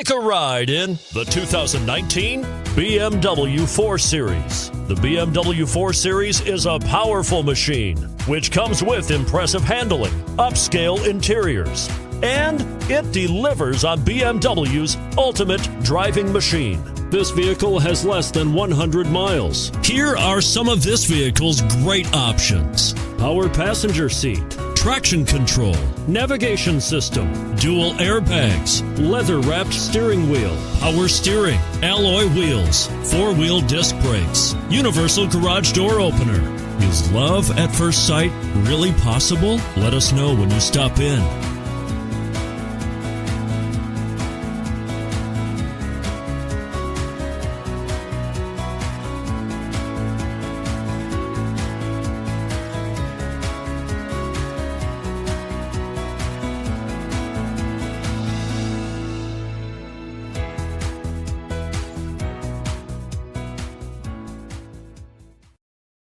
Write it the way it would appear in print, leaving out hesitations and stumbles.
Take a ride in the 2019 BMW 4 Series. The BMW 4 Series is a powerful machine, which comes with impressive handling, upscale interiors, and it delivers on BMW's ultimate driving machine. This vehicle has less than 100 miles. Here are some of this vehicle's great options: power passenger seat, traction control, navigation system, dual airbags, leather-wrapped steering wheel, power steering, alloy wheels, four-wheel disc brakes, universal garage door opener. Is love at first sight really possible? Let us know when you stop in.